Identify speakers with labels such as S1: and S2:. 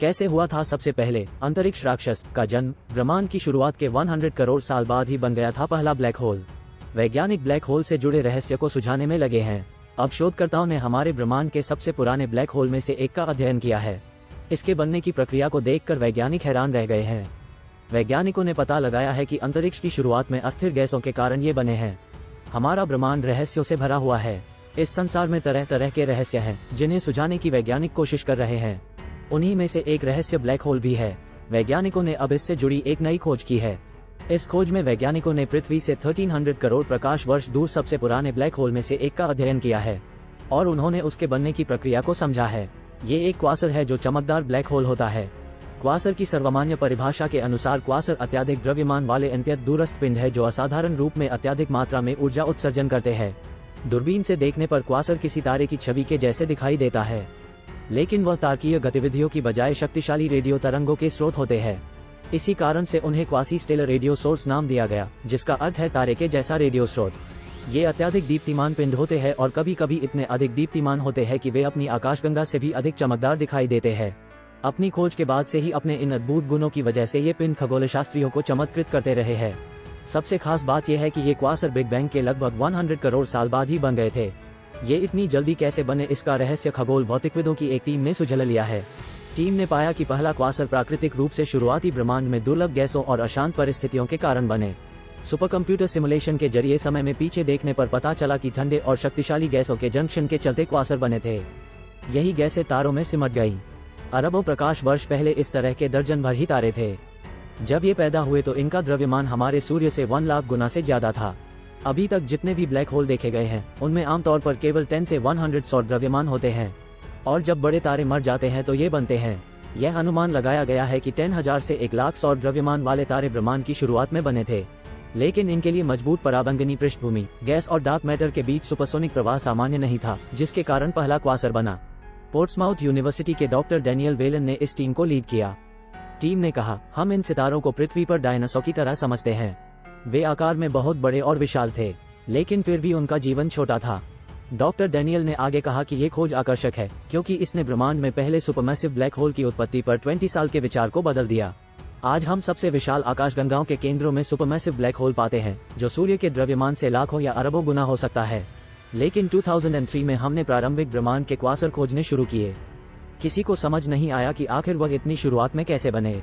S1: कैसे हुआ था सबसे पहले अंतरिक्ष राक्षस का जन्म? ब्रह्मांड की शुरुआत के 100 करोड़ साल बाद ही बन गया था पहला ब्लैक होल। वैज्ञानिक ब्लैक होल से जुड़े रहस्य को सुझाने में लगे हैं। अब शोधकर्ताओं ने हमारे ब्रह्मांड के सबसे पुराने ब्लैक होल में से एक का अध्ययन किया है। इसके बनने की प्रक्रिया को देखकर वैज्ञानिक हैरान रह गए हैं। वैज्ञानिकों ने पता लगाया है कि अंतरिक्ष की शुरुआत में अस्थिर गैसों के कारण ये बने हैं। हमारा ब्रह्मांड रहस्यों से भरा हुआ है। इस संसार में तरह तरह के रहस्य हैं जिन्हें सुझाने की वैज्ञानिक कोशिश कर रहे हैं। उन्हीं में से एक रहस्य ब्लैक होल भी है। वैज्ञानिकों ने अब इससे जुड़ी एक नई खोज की है। इस खोज में वैज्ञानिकों ने पृथ्वी से 1300 करोड़ प्रकाश वर्ष दूर सबसे पुराने ब्लैक होल में से एक का अध्ययन किया है और उन्होंने उसके बनने की प्रक्रिया को समझा है। ये एक क्वासर है जो चमकदार ब्लैक होल होता है। क्वासर की सर्वमान्य परिभाषा के अनुसार क्वासर अत्यधिक द्रव्यमान वाले अत्यंत दूरस्थ पिंड है जो असाधारण रूप में अत्यधिक मात्रा में ऊर्जा उत्सर्जन करते हैं। दूरबीन से देखने पर क्वासर किसी तारे की छवि के जैसे दिखाई देता है, लेकिन वह तारकीय गतिविधियों की बजाय शक्तिशाली रेडियो तरंगों के स्रोत होते हैं। इसी कारण से उन्हें क्वासी स्टेलर रेडियो सोर्स नाम दिया गया, जिसका अर्थ है तारे के जैसा रेडियो स्रोत। ये अत्यधिक दीप्तिमान पिंड होते हैं और कभी कभी इतने अधिक दीप्तिमान होते हैं कि वे अपनी आकाशगंगा से भी अधिक चमकदार दिखाई देते हैं। अपनी खोज के बाद से ही अपने इन अद्भुत गुणों की वजह से ये पिंड खगोलशास्त्रियों को चमत्कृत करते रहे हैं। सबसे खास बात यह है कि ये क्वासर बिग बैंग के लगभग 100 करोड़ साल बाद ही बन गए थे। ये इतनी जल्दी कैसे बने, इसका रहस्य खगोल भौतिकविदों की एक टीम ने सुझल लिया है। टीम ने पाया कि पहला क्वासर प्राकृतिक रूप से शुरुआती ब्रह्मांड में दुर्लभ गैसों और अशांत परिस्थितियों के कारण बने। सुपरकंप्यूटर सिमुलेशन के जरिए समय में पीछे देखने पर पता चला कि ठंडे और शक्तिशाली गैसों के जंक्शन के चलते क्वासर बने थे। यही गैसें तारों में सिमट गई। अरबों प्रकाश वर्ष पहले इस तरह के दर्जन भर ही तारे थे। जब ये पैदा हुए तो इनका द्रव्यमान हमारे सूर्य से 1 लाख गुना से ज्यादा था। अभी तक जितने भी ब्लैक होल देखे गए हैं उनमें आमतौर पर केवल 10 से 100 सौर द्रव्यमान होते हैं, और जब बड़े तारे मर जाते हैं तो ये बनते हैं। यह अनुमान लगाया गया है कि 10,000 से 1 लाख सौर द्रव्यमान वाले तारे ब्रह्मांड की शुरुआत में बने थे, लेकिन इनके लिए मजबूत पराबंगनी पृष्ठभूमि, गैस और डार्क मैटर के बीच सुपरसोनिक प्रवाह सामान्य नहीं था, जिसके कारण पहला क्वासर बना। पोर्ट्समाउथ यूनिवर्सिटी के डॉक्टर डैनियल वेलन ने इस टीम को लीड किया। टीम ने कहा, हम इन सितारों को पृथ्वी पर डायनासोर की तरह समझते हैं। वे आकार में बहुत बड़े और विशाल थे, लेकिन फिर भी उनका जीवन छोटा था। डॉक्टर डैनियल ने आगे कहा कि ये खोज आकर्षक है क्योंकि इसने ब्रह्मांड में पहले सुपरमैसिव ब्लैक होल की उत्पत्ति पर 20 साल के विचार को बदल दिया। आज हम सबसे विशाल आकाशगंगाओं के केंद्रों में सुपरमैसिव ब्लैक होल पाते हैं, जो सूर्य के द्रव्यमान से लाखों या अरबों गुना हो सकता है। लेकिन 2003 में हमने प्रारंभिक ब्रह्मांड के क्वासर खोजने शुरू किए। किसी को समझ नहीं आया कि आखिर वह इतनी शुरुआत में कैसे बने।